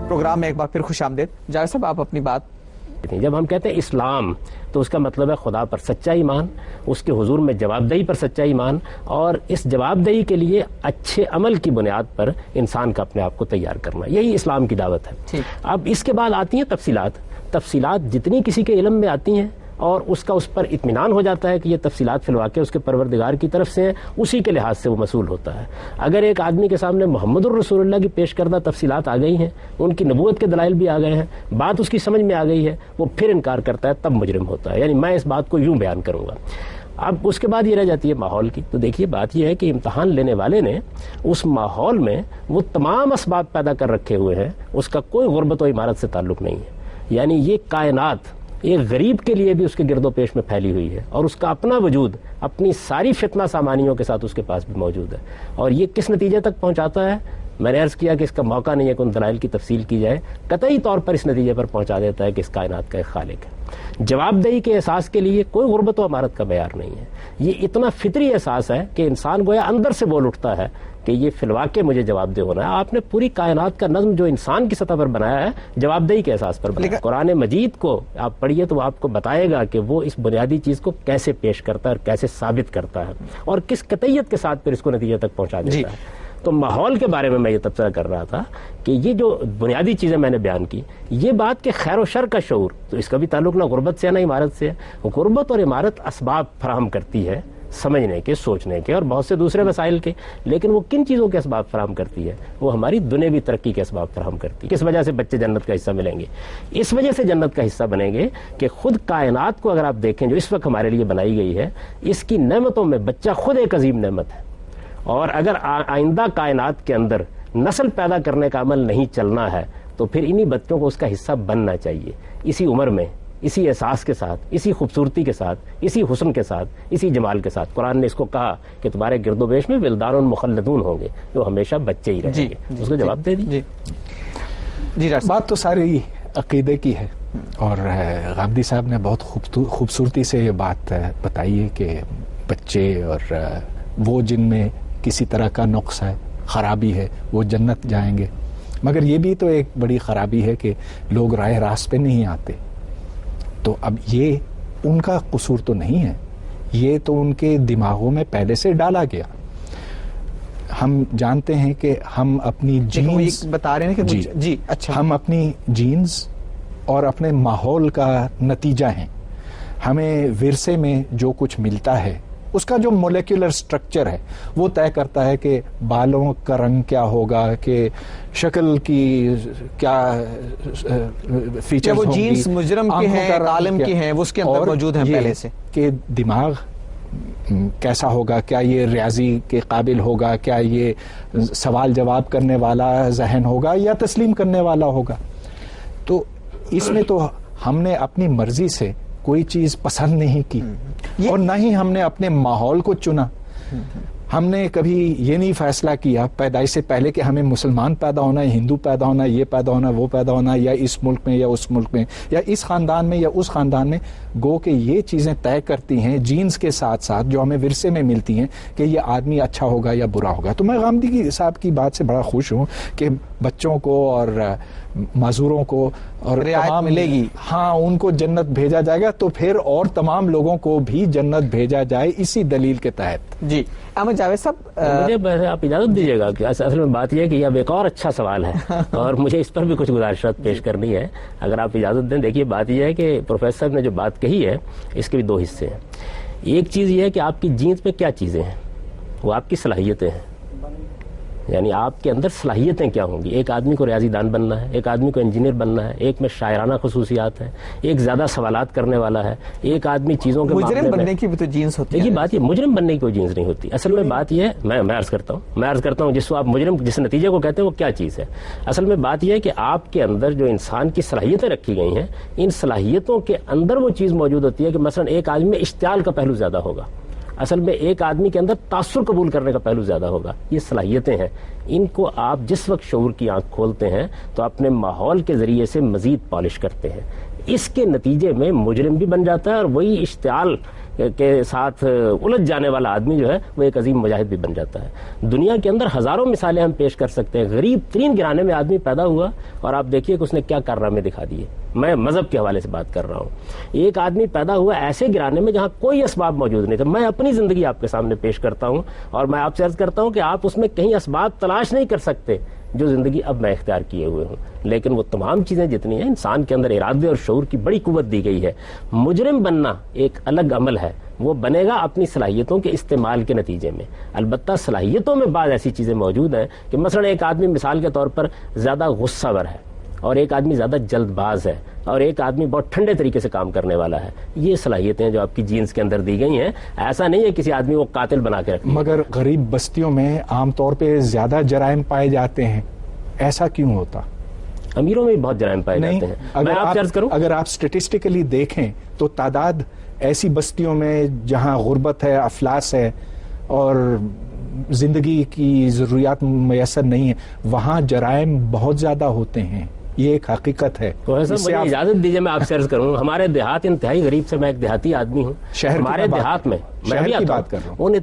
Programme میں ایک بار پھر خوش آمدید. جاوید صاحب آپ اپنی بات. جب ہم کہتے ہیں اسلام تو اس کا مطلب ہے خدا پر سچا ایمان, اس کے حضور میں جواب دہی پر سچا ایمان, اور اس جواب دہی کے لیے اچھے عمل کی بنیاد پر انسان کا اپنے آپ کو تیار کرنا, یہی اسلام کی دعوت ہے. اب اس کے بعد آتی ہیں تفصیلات جتنی کسی کے علم میں آتی ہیں اور اس کا اس پر اطمینان ہو جاتا ہے کہ یہ تفصیلات فی الواقع اس کے پروردگار کی طرف سے ہیں, اسی کے لحاظ سے وہ مسئول ہوتا ہے. اگر ایک آدمی کے سامنے محمد الرسول اللہ کی پیش کردہ تفصیلات آ گئی ہیں, ان کی نبوت کے دلائل بھی آ گئے ہیں, بات اس کی سمجھ میں آ گئی ہے, وہ پھر انکار کرتا ہے, تب مجرم ہوتا ہے. یعنی میں اس بات کو یوں بیان کروں گا. اب اس کے بعد یہ رہ جاتی ہے ماحول کی. تو دیکھیے بات یہ ہے کہ امتحان لینے والے نے اس ماحول میں وہ تمام اسباب پیدا کر رکھے ہوئے ہیں, اس کا کوئی غربت و عمارت سے تعلق نہیں ہے. یعنی یہ کائنات ایک غریب کے لیے بھی اس کے گرد و پیش میں پھیلی ہوئی ہے, اور اس کا اپنا وجود اپنی ساری فتنہ سامانیوں کے ساتھ اس کے پاس بھی موجود ہے. اور یہ کس نتیجے تک پہنچاتا ہے, میں نے عرض کیا کہ اس کا موقع نہیں ہے کہ ان دلائل کی تفصیل کی جائے, قطعی طور پر اس نتیجے پر پہنچا دیتا ہے کہ اس کائنات کا ایک خالق ہے. جواب دہی کے احساس کے لیے کوئی غربت و عمارت کا معیار نہیں ہے. یہ اتنا فطری احساس ہے کہ انسان گویا اندر سے بول اٹھتا ہے کہ یہ فی الواقع مجھے جواب دہ ہونا ہے. آپ نے پوری کائنات کا نظم جو انسان کی سطح پر بنایا ہے جواب دہی کے احساس پر بنایا. قرآن مجید کو آپ پڑھیے تو وہ آپ کو بتائے گا کہ وہ اس بنیادی چیز کو کیسے پیش کرتا ہے اور کیسے ثابت کرتا ہے, اور کس قطعیت کے ساتھ پھر اس کو نتیجے تک پہنچا دیتا ہے. تو ماحول کے بارے میں یہ تبصرہ کر رہا تھا کہ یہ جو بنیادی چیزیں میں نے بیان کی, یہ بات کہ خیر و شر کا شعور, تو اس کا بھی تعلق نہ غربت سے نہ عمارت سے ہے. غربت اور عمارت اسباب فراہم کرتی ہے سمجھنے کے, سوچنے کے اور بہت سے دوسرے وسائل کے, لیکن وہ کن چیزوں کے اسباب فراہم کرتی ہے؟ وہ ہماری دنیوی ترقی کے اسباب فراہم کرتی ہے. کس وجہ سے بچے جنت کا حصہ ملیں گے؟ اس وجہ سے جنت کا حصہ بنیں گے کہ خود کائنات کو اگر آپ دیکھیں جو اس وقت ہمارے لیے بنائی گئی ہے, اس کی نعمتوں میں بچہ خود ایک عظیم نعمت ہے. اور اگر آئندہ کائنات کے اندر نسل پیدا کرنے کا عمل نہیں چلنا ہے تو پھر انہی بچوں کو اس کا حصہ بننا چاہیے, اسی عمر میں, اسی احساس کے ساتھ, اسی خوبصورتی کے ساتھ, اسی حسن کے ساتھ, اسی جمال کے ساتھ. قرآن نے اس کو کہا کہ تمہارے گرد و پیش میں ولدان مخلدون ہوں گے, جو ہمیشہ بچے ہی رہیں گے. اس کو جواب دے دیجیے. بات تو ساری عقیدے کی ہے, اور غامدی صاحب نے بہت خوبصورتی سے یہ بات بتائی ہے کہ بچے اور وہ جن میں کسی طرح کا نقص ہے, خرابی ہے, وہ جنت جائیں گے. مگر یہ بھی تو ایک بڑی خرابی ہے کہ لوگ راہ راست پہ نہیں آتے. تو اب یہ ان کا قصور تو نہیں ہے, یہ تو ان کے دماغوں میں پہلے سے ڈالا گیا. ہم جانتے ہیں کہ ہم اپنی جینز بتا رہے ہیں کہ جی اچھا, ہم اپنی جینز اور اپنے ماحول کا نتیجہ ہیں. ہمیں ورثے میں جو کچھ ملتا ہے اس کا جو مولیکولر سٹرکچر ہے وہ طے کرتا ہے کہ بالوں کا رنگ کیا ہوگا, کہ شکل کی کیا فیچرز ہوں گی, جینز مجرم کے ہیں, عالم کے ہیں, وہ اس کے اندر موجود ہیں پہلے سے, کہ دماغ کیسا ہوگا, کیا یہ ریاضی کے قابل ہوگا, کیا یہ سوال جواب کرنے والا ذہن ہوگا یا تسلیم کرنے والا ہوگا. تو اس میں تو ہم نے اپنی مرضی سے کوئی چیز پسند نہیں کی, اور نہ ہی ہم نے اپنے ماحول کو چنا. ہم نے کبھی یہ نہیں فیصلہ کیا پیدائش سے پہلے کہ ہمیں مسلمان پیدا ہونا ہے, ہندو پیدا ہونا ہے, یہ پیدا ہونا, وہ پیدا ہونا, یا اس ملک میں یا اس ملک میں, یا اس خاندان میں یا اس خاندان میں. گو کہ یہ چیزیں طے کرتی ہیں جینز کے ساتھ ساتھ جو ہمیں ورثے میں ملتی ہیں کہ یہ آدمی اچھا ہوگا یا برا ہوگا. تو میں غامدی صاحب کی بات سے بڑا خوش ہوں کہ بچوں کو اور معذوروں کو اور رعایت ملے گی. ہاں, ان کو جنت بھیجا جائے گا, تو پھر اور تمام لوگوں کو بھی جنت بھیجا جائے اسی دلیل کے تحت. جی احمد جاوید صاحب, مجھے آپ اجازت دیجیے گا کہ اصل میں بات یہ ہے کہ یہ اب ایک اور اچھا سوال ہے اور مجھے اس پر بھی کچھ گزارشات پیش کرنی ہے, اگر آپ اجازت دیں. دیکھیے بات یہ ہے کہ پروفیسر صاحب نے جو بات کہی ہے اس کے بھی دو حصے ہیں. ایک چیز یہ ہے کہ آپ کی جینز میں کیا چیزیں ہیں, وہ آپ کی صلاحیتیں ہیں. یعنی آپ کے اندر صلاحیتیں کیا ہوں گی. ایک آدمی کو ریاضی دان بننا ہے, ایک آدمی کو انجینئر بننا ہے, ایک میں شاعرانہ خصوصیات ہیں, ایک زیادہ سوالات کرنے والا ہے, ایک آدمی چیزوں کے مجرم بننے کی بھی تو جینس ہوتی ہے. دیکھیے بات یہ مجرم بننے کی کوئی جینس نہیں ہوتی. اصل میں بات یہ ہے, میں عرض کرتا ہوں جس کو آپ مجرم جس نتیجے کو کہتے ہیں وہ کیا چیز ہے. اصل میں بات یہ ہے کہ آپ کے اندر جو انسان کی صلاحیتیں رکھی گئی ہیں, ان صلاحیتوں کے اندر وہ چیز موجود ہوتی ہے کہ مثلا ایک آدمی میں اشتعال کا پہلو زیادہ ہوگا, اصل میں ایک آدمی کے اندر تاثر قبول کرنے کا پہلو زیادہ ہوگا. یہ صلاحیتیں ہیں, ان کو آپ جس وقت شعور کی آنکھ کھولتے ہیں تو اپنے ماحول کے ذریعے سے مزید پالش کرتے ہیں. اس کے نتیجے میں مجرم بھی بن جاتا ہے, اور وہی اشتعال کے ساتھ الجھ جانے والا آدمی جو ہے وہ ایک عظیم مجاہد بھی بن جاتا ہے۔ دنیا کے اندر ہزاروں مثالیں ہم پیش کر سکتے ہیں۔ غریب ترین گھرانے میں آدمی پیدا ہوا اور آپ دیکھیے کہ اس نے کیا کارنامے دکھا دیے۔ میں مذہب کے حوالے سے بات کر رہا ہوں۔ ایک آدمی پیدا ہوا ایسے گھرانے میں جہاں کوئی اسباب موجود نہیں تھے۔ میں اپنی زندگی آپ کے سامنے پیش کرتا ہوں اور میں آپ سے عرض کرتا ہوں کہ آپ اس میں کہیں اسباب تلاش نہیں کر سکتے جو زندگی اب میں اختیار کیے ہوئے ہوں، لیکن وہ تمام چیزیں جتنی ہیں انسان کے اندر ارادے اور شعور کی بڑی قوت دی گئی ہے۔ مجرم بننا ایک الگ عمل ہے، وہ بنے گا اپنی صلاحیتوں کے استعمال کے نتیجے میں۔ البتہ صلاحیتوں میں بعض ایسی چیزیں موجود ہیں کہ مثلا ایک آدمی مثال کے طور پر زیادہ غصہ ور ہے اور ایک آدمی زیادہ جلد باز ہے اور ایک آدمی بہت ٹھنڈے طریقے سے کام کرنے والا ہے۔ یہ صلاحیتیں جو آپ کی جینز کے اندر دی گئی ہیں، ایسا نہیں ہے کسی آدمی کو قاتل بنا کے رکھیں۔ مگر غریب بستیوں میں عام طور پہ زیادہ جرائم پائے جاتے ہیں، ایسا کیوں ہوتا؟ امیروں میں بھی بہت جرائم پائے جاتے ہیں۔ میں آپ سے عرض کروں، اگر آپ اسٹیٹسٹیکلی دیکھیں تو تعداد ایسی بستیوں میں جہاں غربت ہے، افلاس ہے اور زندگی کی ضروریات میسر نہیں ہے، وہاں جرائم بہت زیادہ ہوتے ہیں۔ یہ ایک حقیقت ہے۔ مجھے اجازت دیجیے میں آپ سے عرض کروں، ہمارے دیہات انتہائی غریب سے، میں ایک دیہاتی آدمی ہوں، ہمارے دیہات میں میں بھی بات کر رہا ہوں،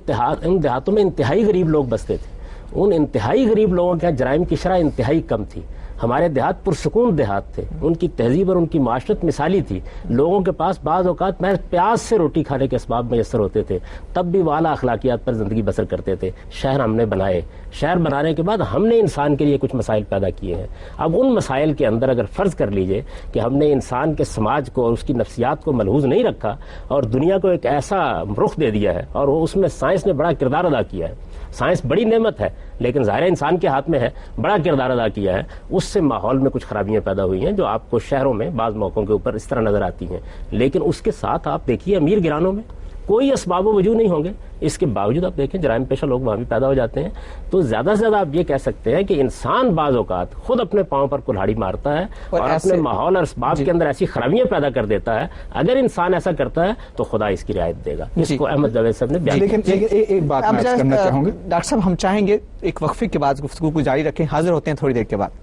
ان دیہاتوں میں انتہائی غریب لوگ بستے تھے۔ ان انتہائی غریب لوگوں کے جرائم کی شرح انتہائی کم تھی۔ ہمارے دیہات پرسکون دیہات تھے، ان کی تہذیب اور ان کی معاشرت مثالی تھی۔ لوگوں کے پاس بعض اوقات محض پیاز سے روٹی کھانے کے اسباب میسر ہوتے تھے، تب بھی وہ اعلیٰ اخلاقیات پر زندگی بسر کرتے تھے۔ شہر ہم نے بنائے، شہر بنانے کے بعد ہم نے انسان کے لیے کچھ مسائل پیدا کیے ہیں۔ اب ان مسائل کے اندر اگر فرض کر لیجئے کہ ہم نے انسان کے سماج کو اور اس کی نفسیات کو ملحوظ نہیں رکھا اور دنیا کو ایک ایسا رخ دے دیا ہے، اور اس میں سائنس نے بڑا کردار ادا کیا ہے۔ سائنس بڑی نعمت ہے لیکن ظاہر انسان کے ہاتھ میں ہے، بڑا کردار ادا کیا ہے۔ اس سے ماحول میں کچھ خرابیاں پیدا ہوئی ہیں جو آپ کو شہروں میں بعض موقعوں کے اوپر اس طرح نظر آتی ہیں، لیکن اس کے ساتھ آپ دیکھیے امیر گھرانوں میں کوئی اسباب و وجوہ نہیں ہوں گے، اس کے باوجود آپ دیکھیں جرائم پیشہ لوگ وہاں بھی پیدا ہو جاتے ہیں۔ تو زیادہ سے زیادہ آپ یہ کہہ سکتے ہیں کہ انسان بعض اوقات خود اپنے پاؤں پر کلہاڑی مارتا ہے اور اپنے ماحول اور اسباب کے اندر ایسی خرابیاں پیدا کر دیتا ہے۔ اگر انسان ایسا کرتا ہے تو خدا اس کی رعایت دے گا۔ اس کو احمد جاوید صاحب نے بیان کیا۔ لیکن ایک بات میں عرض کرنا چاہوں گا ڈاکٹر صاحب، ہم چاہیں گے ایک وقفے کے بعد گفتگو کو جاری رکھیں، حاضر ہوتے ہیں تھوڑی دیر کے بعد۔